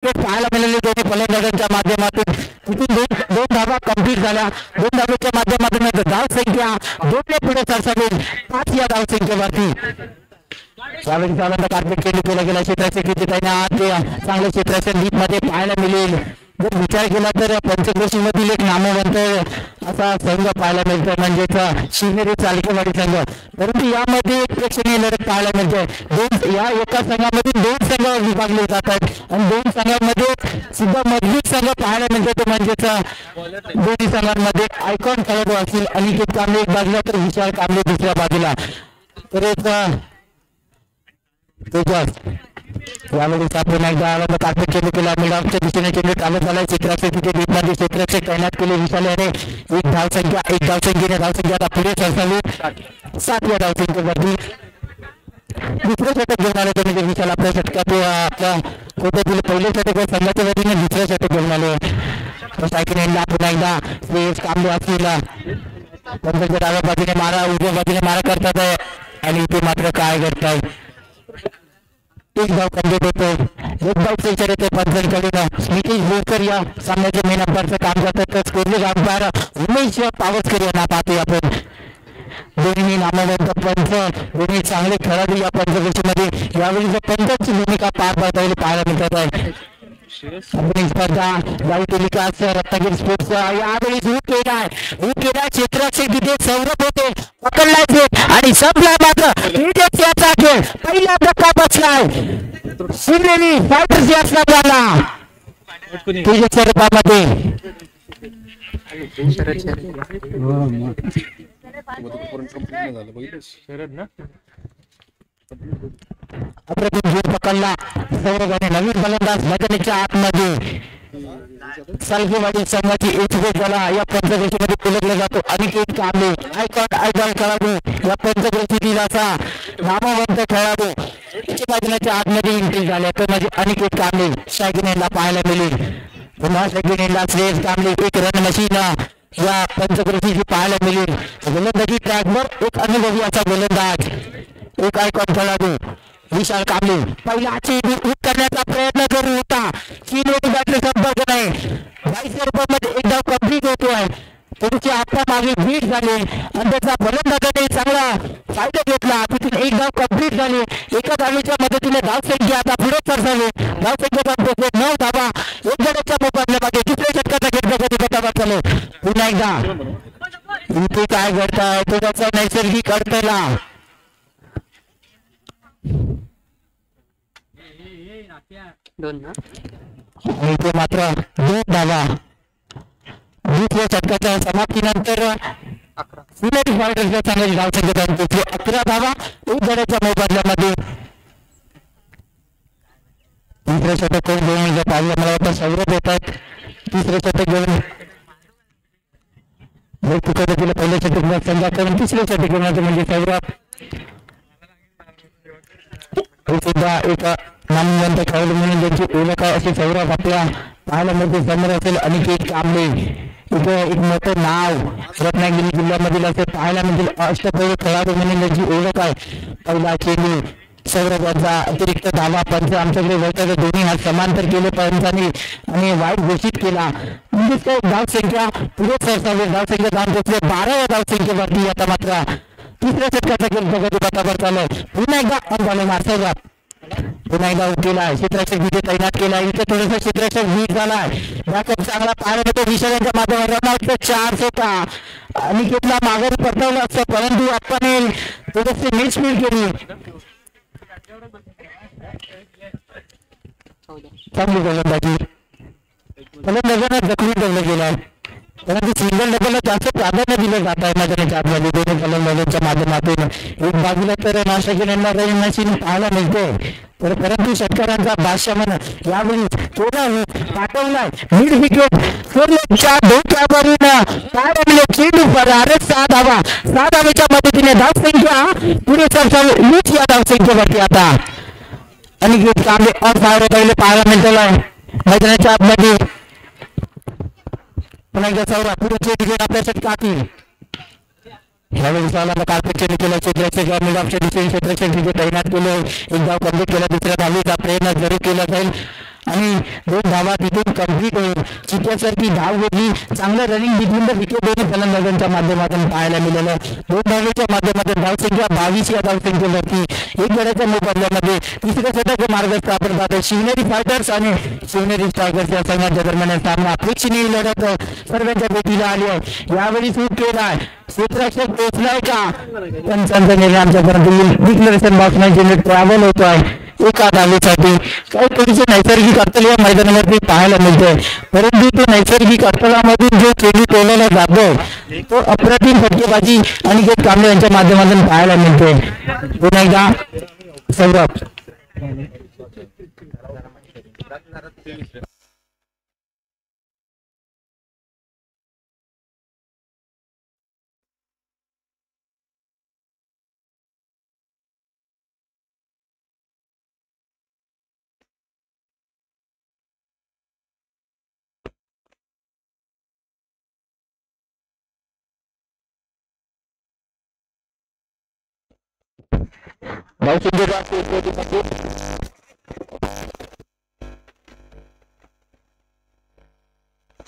ते पाहायला मिळाले दोन्ही फलंदाजांच्या माध्यमातून. तिथून दोन धावा कंप्लीट झाल्या. 2 धावेच्या माध्यमातून धाव संख्या 2 पुढे सरसावेल 5 या धाव संख्येवरती. यावेळी कार्पेट केली केला गेला क्षेत्राचे किती चांगल्या क्षेत्राच्या लीग मध्ये पाहायला मिळेल. जर विचार केला तर पंचक्रोशी मधील एक नामवंत असा संघ पाहायला मिळतो म्हणजेच शिवनेरी चालकेवाडी संघ. परंतु यामध्ये एक प्रेक्षणीय लढत पाहायला मिळते. या एका संघामध्ये 2 संघ विभागले जातात आणि 2 संघांमध्ये सुद्धा मजबूत संघ पाहायला मिळतो. तो म्हणजेच दोन्ही संघांमध्ये आयकॉन खेळाडू असतील. अनिकेत कांबळे एक बाजूला तर विशाल कांबळे दुसऱ्या बाजूला. तर यावेळी पुन्हा एकदा कार्पेट चेंडू केला. मिडऑफच्या दिशेने चेंडू चालत झाला. क्षेत्राचे तिथे मध्ये क्षेत्राचे तैनात केले विशाल याने. एक धावसंख्येने धावसंख्या आता पुढे सरसावी 7व्या धावसंख्येवरती. दुसरं षटक घेऊन आले म्हणजे विशाल आपल्या षटकात आपल्या कोट्यातील पहिले षटक संघाच्या वतीने दुसरं षटक घेऊन आले. सायकल पुन्हा एकदा श्रेयस कांबळे असतील त्यांच्या डाव्या बाजूने मारा उजव्या बाजूने मारा करतात आणि इथे मात्र काय करताय एक धाव कंप्लीट होतो. एक धाव सेंचर येते पंचांकडून. नितीश बोरकर या सामन्याचे मेन अंपायरचं काम करतात. स्कोरलेग अंपायर उमेश पावसकर यांना पाहतोय आपण. दोन्ही नामवंत पंच दोन्ही चांगले खेळाडू या पंचक्रोशीमध्ये यावेळी पंचांची भूमिका पार पाहायला मिळत आहे. आपण स्पर्धा विकास रत्नागिरी स्पोर्ट्स यावेळी केला क्षेत्राचे तिथे सौरभ होते पकडलायचे आणि संपला मात्र त्याचा खेळ पहिला धक्का बसलाय शिवनेरी फायटर्स या संघाला तुझ्या स्वरूपामध्ये. अप्रतिम जोर पकडला सौरभाने. नवीन फलंदाज मैदानाच्या आतमध्ये सालखेवाडी संघाची एचबी झाला या पंचक्रोशीमध्ये ओळखला जातो. अनिकेत कांबळे आयकॉन खेळाडू या पंचक्रोशीतील असा नामवंत खेळाडू मैदानाच्या आतमध्ये एंट्री झाल्या तर म्हणजे अनिकेत कांबळे शागिनेला पाहायला मिळेल. पुन्हा शागिनेला श्रेयस कांबळे एक रन मशीन या पंचक्रोशीची पाहायला मिळेल. गोलंदाजी ट्रॅकवर एक अनुभवी असा गोलंदाज एक आयकॉन खेळाडू विशाल कांबळे. पहिला चेंडू करण्याचा प्रयत्न करू होता. चीनवरून बॅटरी संपर्क नाही. 22 रुपयामध्ये एक धाव कंप्लीट होतोय. त्यांची आता मागे बीट झाली आणि त्याचा फलंदाजाने चांगला फायदा घेतला. तिथून एक धाव कंप्लीट झाली. एका धावेच्या मदतीने धावसंख्या आता पुढे सरसावी. धावसंख्या 9 धावा. एक गडाच्या मोबाईलमध्ये दुसऱ्या षटकाचा घेतला गती चालू. पुन्हा एकदा इथे काय घडताय तो त्याचा नैसर्गिक अडथळा. इथे मात्र 2 धावा. दुसऱ्या षटकाच्या समाप्तीनंतर शिवनेरी फायटर्सच्या चांगली धावसंख्या 11 धावा. एक गडाच्या मोबदल्यामध्ये तिसरे षटक करून घेऊन पाहिलं मला वाटतं सौरभ येत आहेत. तिसरे षटक घेऊन तिकडे पहिले षटक संघाकडून तिसरे षटक घेऊन म्हणजे सौरभ सुद्धा एक नामवंत खेळाडू म्हणून ज्यांची ओळख आहे असे सौरभ आपल्या पाहायला मिळते. समोर असेल अनिकेत कांबळे. इथे एक मोठं नाव रत्नागिरी जिल्ह्यामधील असे पाहायला मिळतील अष्टपैलू खेळाडू म्हणून ज्यांची ओळख आहे. पहिला चेंडू सौरभ यांचा अतिरिक्त धावा पंच आमच्याकडे वळतात. दोन्ही हात समांतर केले पंचांनी आणि वाईट घोषित केला. म्हणजेच काही धावसंख्या पुढे सरसावी. धावसंख्या 12व्या धावसंख्येवरती आता मात्र तिसऱ्या षटकाचा खेळ प्रगती पथावर चालू. पुन्हा एकदा झाले मार्सौरभ पुन्हा एकदा केलाय. क्षेत्ररक्षक तिथे तैनात केलाय. इथे थोडासा क्षेत्ररक्षक वीक झालाय. चांगला पाहायला मिळतो विशालांच्या माध्यमातून 4 होता आणि घेतला माघारी परतवलं असतं परंतु आपण थोडीशी मिसफील्ड केली. चांगली गोलंदाजी फलंदाजांना जखमी ठेवलं गेलाय परंतु सिंगल डबलला जास्त प्राधान्य दिलं जात आहे मैदानाच्या आतमध्ये दोन्ही फलंदाजांच्या माध्यमातून. एक बाजूला तर नाशिकला मशीन पाहायला मिळते तर परंतु शेतकऱ्यांचा भाष्य म्हणत यावेळी पाठवलाय मिड विकेट सोडल्याच्या धोक्यावरून चेंडू अरे 6 धावा. 6 धावेच्या मदतीने धावसंख्या पुढे सरसावी. हीच या धावसंख्येवरती आता अनिकेत कांबळे ऑन फायर पहिले पाहायला मिळतोय मैदानाच्या आतमध्ये. पुन्हा एकदा सौरभ पुढे चेंडू घेऊन आपल्या षटकातील यावेळी साला कार्पेट चेंडू केला. क्षेत्ररक्षक मिडऑफच्या दिशेने क्षेत्ररक्षक तिथे तैनात केले. एक धाव कंप्लीट केला. दुसऱ्या धावेचा प्रयत्न जरूर केला जाईल आणि 2 धावा तिथून कंप्लीट होईल. चित्यासारखी धाव घेतली. चांगलं रनिंग बिटवीन द विकेट दोन्ही फलंदाजांच्या माध्यमातून पाहायला मिळालं. 2 धावेच्या माध्यमातून धावसंख्या 22 या धावसंख्येवरती 1 गड्याच्या मोबदल्यामध्ये तिसऱ्या षटकाचे मार्गस्थ आपण पाहतो. शिवनेरी फायटर्स आणि शिवनेरी स्ट्रायकर्स या संघाच्या दरम्यान सामना अपेक्षणीय लढत सर्वांच्या भेटीला आली आहे. यावेळी सूट केलाय क्षेत्ररक्षक पोहोचलाय का पंचांचा निर्णय आमच्यापर्यंत डिक्लेरेशन बॉक्समध्ये ट्रॅव्हल होतोय एका धावेसाठी. काही थोडीशी नैसर्गिक अडथळे या मैदानावरती पाहायला मिळतोय, परंतु तो नैसर्गिक अडथळामधून जो खेळी टोलला जातो तो अप्रतिम फटकेबाजी अनिकेत कांबळे यांच्या माध्यमातून पाहायला मिळतोय. पुन्हा एकदा सौरभ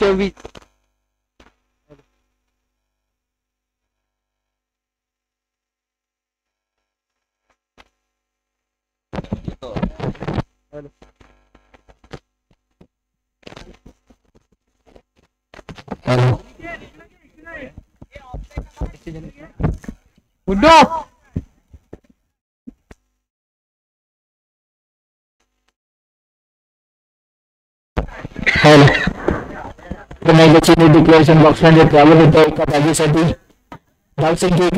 चोवीस डिक्लेरेशन बॉक्स मध्ये ट्रॅव्हल होतं एका जागेसाठी. धावसंख्या 1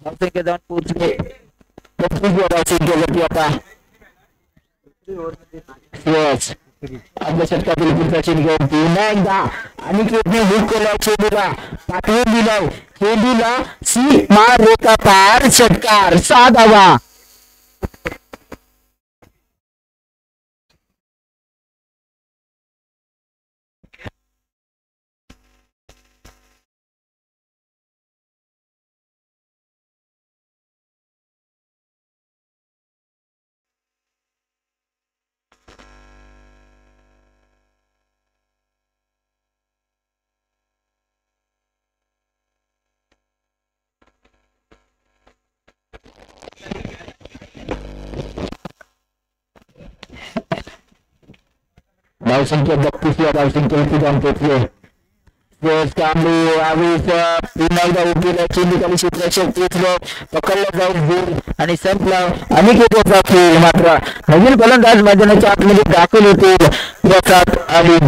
धावसंख्या जाऊन पोहोचले 25 या धावसंख्येवरती आता आपल्या षटकातील पुढचा चेंड घेऊन पुन्हा एकदा अनिकेतने हुक केला चेंडूला पाठवून दिलाय. चेंडूला सीमा रेखा पार षटकार 6 धावा. धावसंख्या 32 या धावसंख्येवरती जाऊन पोहोचले. कांबळे यावेळेस पुन्हा एकदा उभीला चेंडू खाली क्षेत्ररक्षक पोहोचलो, पकडला जाऊन गोल आणि संपला अनिकेतचा खेळ. मात्र नवीन फलंदाज मैदानाच्या आतमध्ये दाखल होतील प्रसाद आली.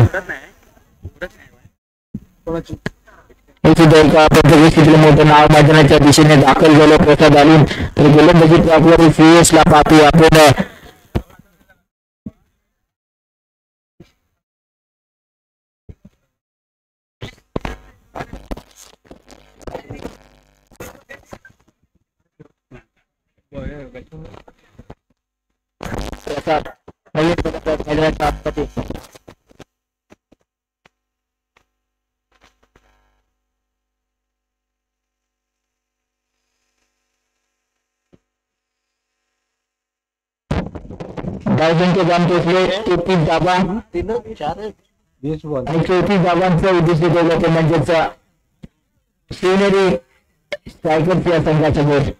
हे सुद्धा एका पद्धतीतील मोठं नाव मैदानाच्या दिशेने दाखल झालं प्रसाद आली. तर गोलंदाजी ट्रॅकवर ला पाहतो आपण. प्रसाद मैदानाच्या आतमध्ये धावसंख्या जाऊन पोहोचले 33 धावा. 34 धावांचा उद्देश ठेवला म्हणजेच शिवनेरी स्ट्रायकर्स या संघाच्या गोल.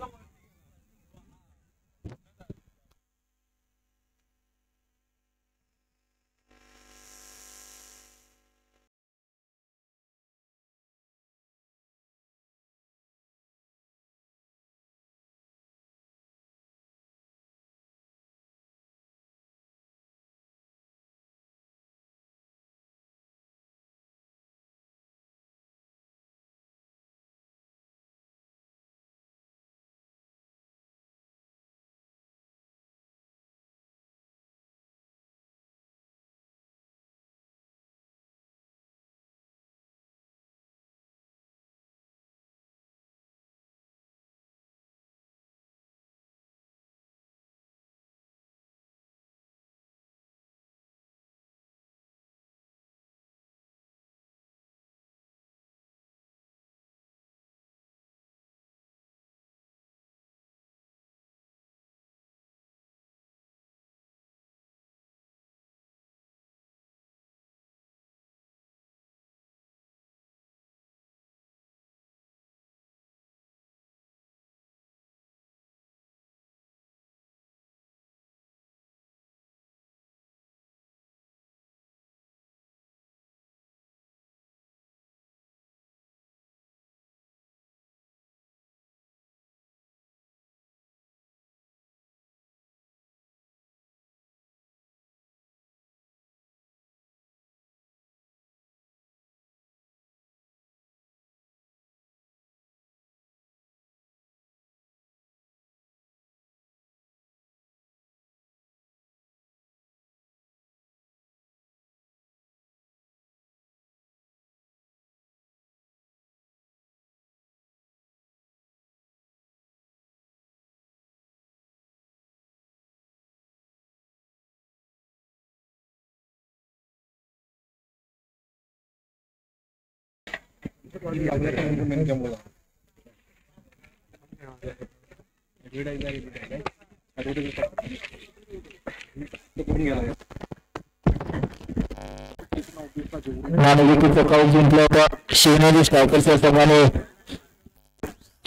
नाणेफेकीचं कौल जिंकलं होतं शिवनेरी स्ट्रायकर्सच्या संघाने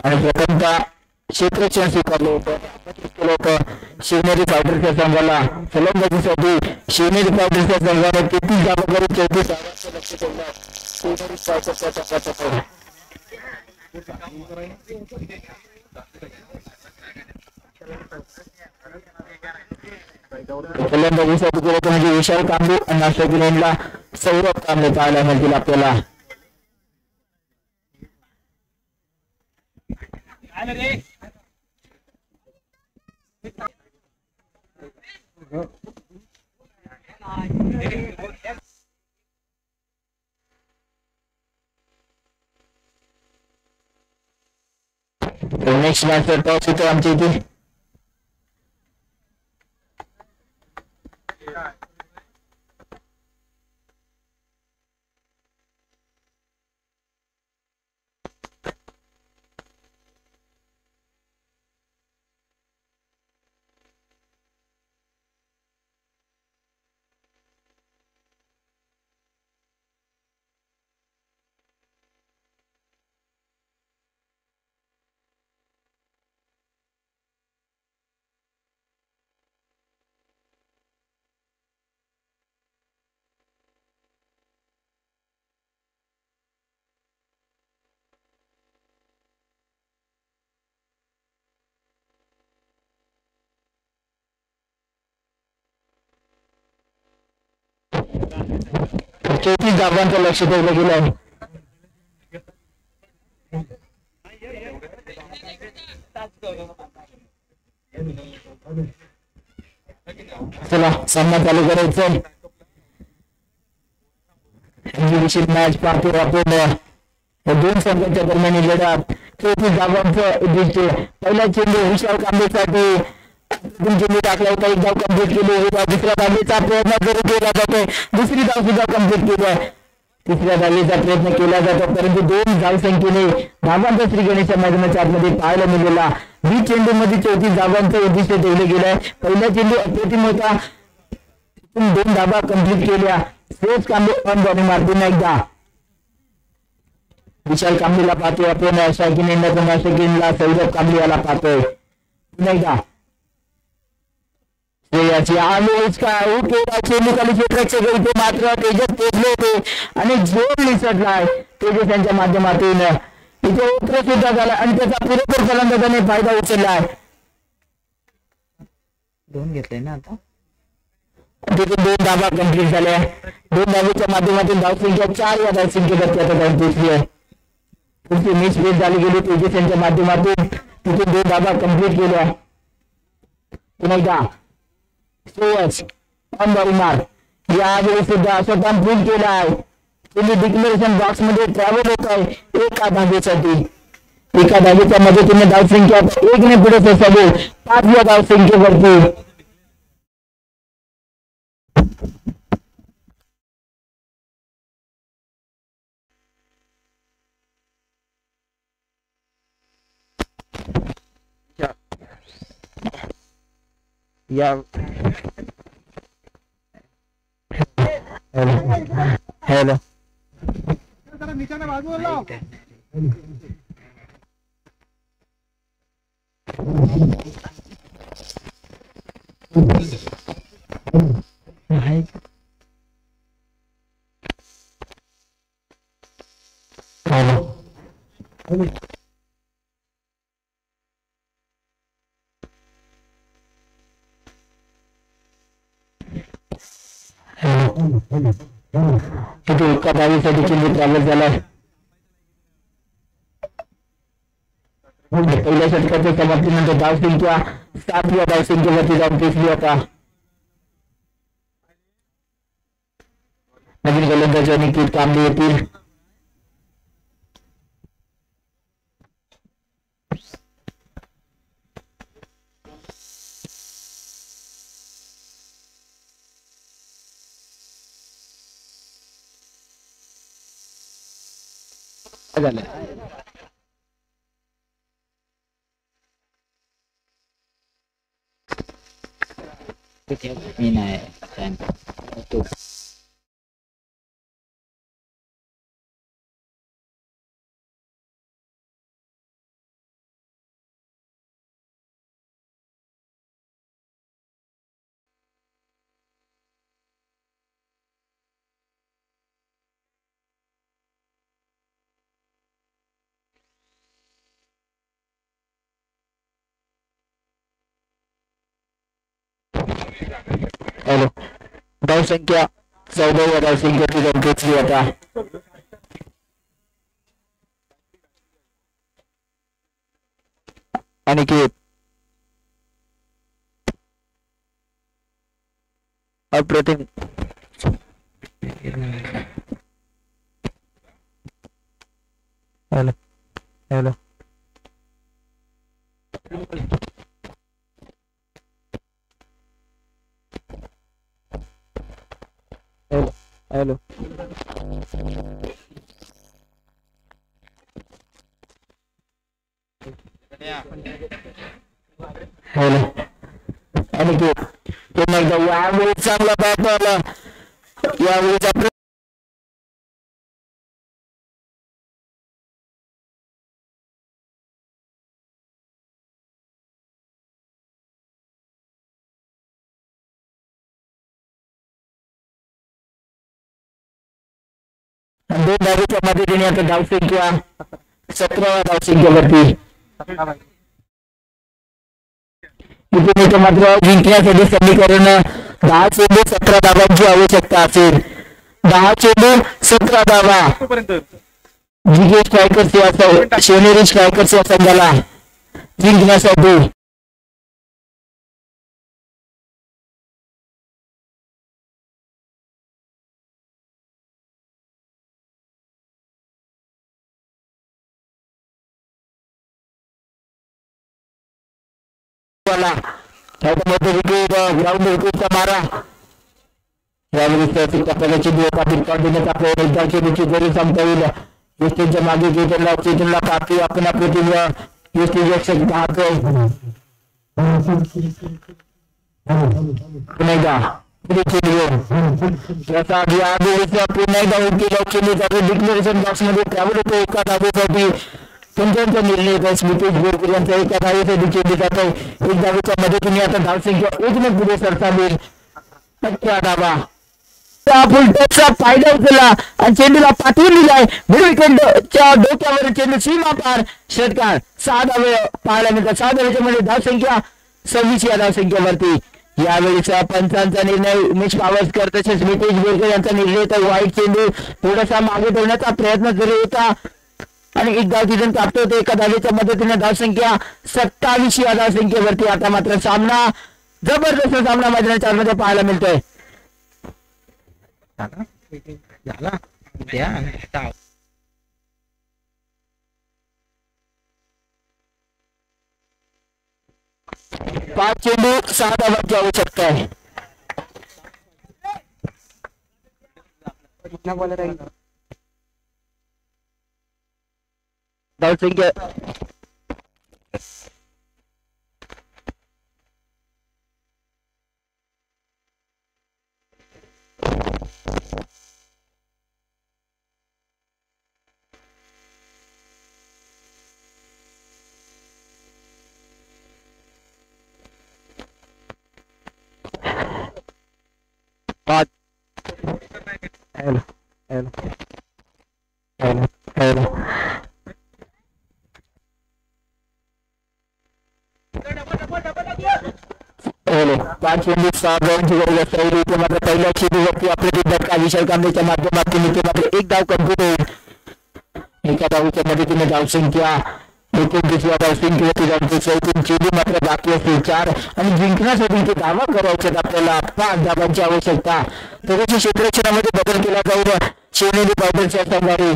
आणि प्रथमतः क्षेत्ररक्षण स्वीकारलं होतं शिवनेरी फायटर्सच्या संघाला. फलंदाजीसाठी शिवनेरी फायटर्सच्या संघाने 33 धावा करून 34 धावांचं लक्ष ठेवलं. शिवनेरी फायटर्सच्या संघाचं फलंदाजीसाठी केलं तर म्हणजे विशाल कांबळे आणि नाशिकला सौरभ कांबळे पाहायला मिळतील आपल्याला. नेक्स्ट मॅच टॉस होतो आमच्या इथे. चौतीस धावांचं लक्ष ठेवलं गेलं आहे. चला सामना चालू करायचं. मॅच पाहतो आपण. दोन संघांच्या दरम्यान लढत 34 धावांचं उद्दिष्ट. पहिला चेंडू विशाल कांबळेसाठी चेंडू टाकला होता. एक धाव कंप्लीट केली होता. दुसऱ्या धावेचा प्रयत्न करून केला जातोय. दुसरी धाव सुद्धा कंप्लीट केली आहे. तिसऱ्या धावेचा प्रयत्न केला जातो परंतु 2 धाव संख्येने धावांचा श्री गणेश मैदानाच्या आतमध्ये पाहायला मिळाला. 20 चेंडूमध्ये 34 धावांचं उद्दिष्ट ठेवलं गेलं आहे. पहिला चेंडू अप्रतिम होता. 2 धावा कंप्लीट केल्या. श्रेयस कांबळे ऑन बॉलिंग मारतो एकदा. विशाल कांबळेला पाहतोय आपण. नाशिकला सौरभ कांबळे याला पाहतोय एकदा. मात्र तेजस पोचले होते आणि जोर निसटलाय तेजस यांच्या माध्यमातून. इथे उत्तर सुद्धा झाला आणि त्याचा पुरेपूर फलंदाजाने फायदा उचललाय. 2 घेतले ना आता. तिथे 2 धावा कंप्लीट झाल्या. 2 धावेच्या माध्यमातून धावसंख्या 4 या धावसंख्येवरती आता जाऊन पोहोचली आहे. पुढची मिस बेस झाली गेली तेजस यांच्या माध्यमातून. तिथे 2 धावा कंप्लीट केल्या. पुन्हा एकदा श्रेयस ऑन बॉलिंग मार. यावेळी सुद्धा स्वतः प्रूव्ह केला आहे. तुम्ही डिक्लेरेशन बॉक्स मध्ये ट्रॅव्हल होत आहे एका धावेसाठी. एका धावेच्या मदतीने धावसंख्या 1 ने पुढे सरसावी 5 या धावसंख्येवरती. या हेलो तिथे एका धावेसाठी चेंडू ट्रॅव्हल झालाय. पहिल्या षटकाच्या समाप्तीनंतर धावसंख्या 7 या धावसंख्येवरती जाऊन पोचली आता. नवीन गोलंदाज निखिल कांबळे येतील. झालं मी नाही तो हॅलो धावसंख्या 14 या धावसंख्येची गमतीची आता अनिकेत अप्रतिम hello hello hello hello Aniket पुन्हा एकदा यावेळी चांगला बॅट आला यावेळीचा दोन धावेच्या मदतीने आता धावसंख्या 17 धावसंख्येवरती इथे मात्र जिंकण्यासाठी समीकरण 10 चेंडू 17 धावांची आवश्यकता असेल 10 चेंडू 17 धावा जिंके स्ट्रायकर्स या शिवनेरी स्ट्रायकर्स या संघाला जिंकण्यासाठी ग्राउंड विकेटचा मारा यावेळी प्रकारची देण्याचा प्रयत्न चेंडूची जरी सांगता येईल वेस्टेजच्या मागे चेतनला पाहतोय आपण आपल्या टीम वेस्टेज रक्षक पाहतोय पुन्हा एकदा पुन्हा एकदा डिक्लेरेशन बॉक्स मध्ये त्यावर होतो एका धावेसाठी त्यांचा निर्णय स्मितेश बोरकर यांचा एका धावेसाठी चेंडू जातो एक धावेच्या मदतीने आता धावसंख्या 1 पुढे सरसावेल 18 धावा फुलटॉपचा फायदा उचलला आणि चेंडूला पाठवून दिलाय मिड विकेटच्या डोक्यावर चेंडू सीमा पार षटकार 6 धावे पाहायला मिळतात 6 धावेच्या मध्ये धावसंख्या 26 या धावसंख्येवरती यावेळीचा पंचांचा निर्णय उमेश पावसकर तसेच स्मितेश बोरकर यांचा निर्णय तर वाईट चेंडू थोडासा मागे ठेवण्याचा प्रयत्न करत होता आणि एक धाव तिथून प्राप्त होते एका धावेच्या मदतीने धावसंख्या 27 या धावसंख्येवरती आता मात्र सामना जबरदस्त सामना मैदानाच्या आतमध्ये पाहायला मिळतोय 5 चेंडू 6 धावांची आवश्यकता आहे धावसंख्या हॅलो हॅलो हॅलो हॅलो 5 चेंडू 6 धावांची गरज असते इथे मात्र पहिल्या चेंडूवरती आपले धक्का विशाल कांबळेच्या माध्यमातून इथे मात्र एक धाव कंप्लीट होईल एका धावेच्या मदतीने धावसंख्या 29 या धावसंख्येवरती जाऊन चेंडू मात्र बाकी असतील 4 आणि जिंकण्यासाठी इथे धावा करायच्यात आपल्याला 5 धावांची आवश्यकता थोड्याशा क्षेत्ररक्षणामध्ये बदल केला जाईल शिवनेरी फायटर्सच्या संघाने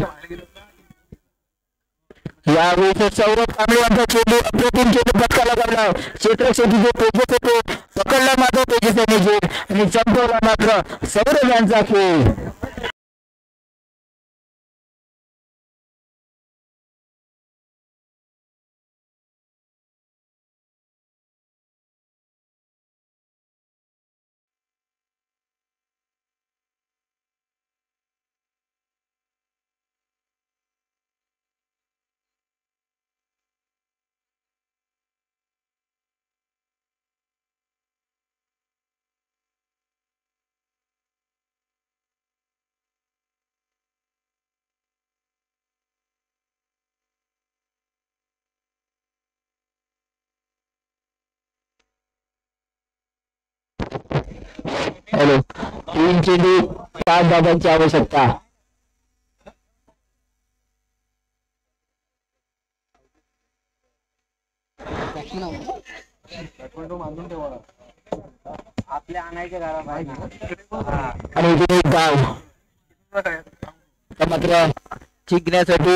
यावेळी सौरभ कांबळे यांचा चेंडू अप्रतिम चेंडू पटकाला लागला क्षेत्ररक्षक जो तेजस होतो पकडला मात्र तेजस याने आणि संपवला मात्र सौरभ यांचा खेळ हॅलो 3 चेंडू 5 धावांची आवश्यकता. आपल्या आणायच्या घरात आणि इथे एक गाव मात्र जिंकण्यासाठी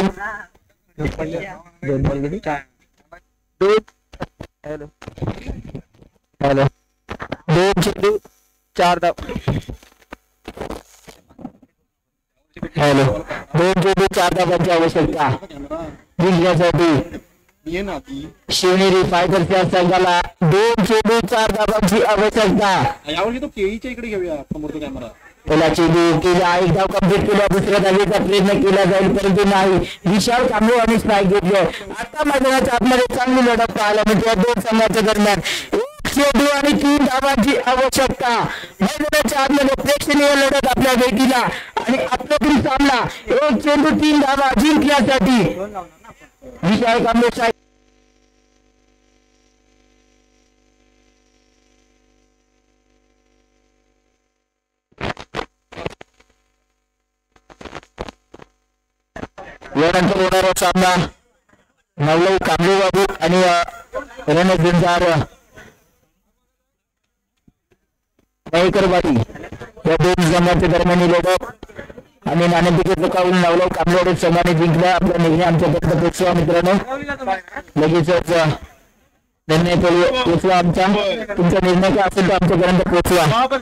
हॅलो हॅलो 2 चेंडू 4 धाव. हॅलो 2 चेंडू 4 धावांची आवश्यकता जिंकण्यासाठी. शिवनेरी फायटरच्या संघाला 2 चेंडू 4 धावांची आवश्यकता. यावर्षी तो केळीच्या इकडे घेऊया समोरचा कॅमेरा. पहिला चेंडू केला, एक धाव कंप्लीट केला, दुसऱ्या धावेचा प्रयत्न केला जाईल परंतु नाही. विशाल कांबळे आणि स्ट्राईक घेतले. आता मैदानाच्या आतमध्ये चांगली लढत पाहायला मिळते या दोन संघांच्या दरम्यान. 1 चेंडू आणि 3 धावांची आवश्यकता. मैदानाच्या आतमध्ये प्रेक्षणीय लढत आपल्या भेटीला आणि आपल्याकडील सामना 1 चेंडू 3 धावा जिंकण्यासाठी. विशाल कांबळे स्ट्राईक यानंतर होणारा सामना नवलई कांबळे बाबू आणि रणजिंदार मयेकरवाडी या दोन संघांच्या दरम्यान लढत आणि नाणेफेकीचं काऊन नवलई कांबळे संघाने जिंकला. आपला निर्णय आमच्यापर्यंत पोहोचवा मित्रांनो. लगेचच निर्णय पोहोचवा आमचा. तुमचा निर्णय काय असेल तर आमच्यापर्यंत पोहोचवा.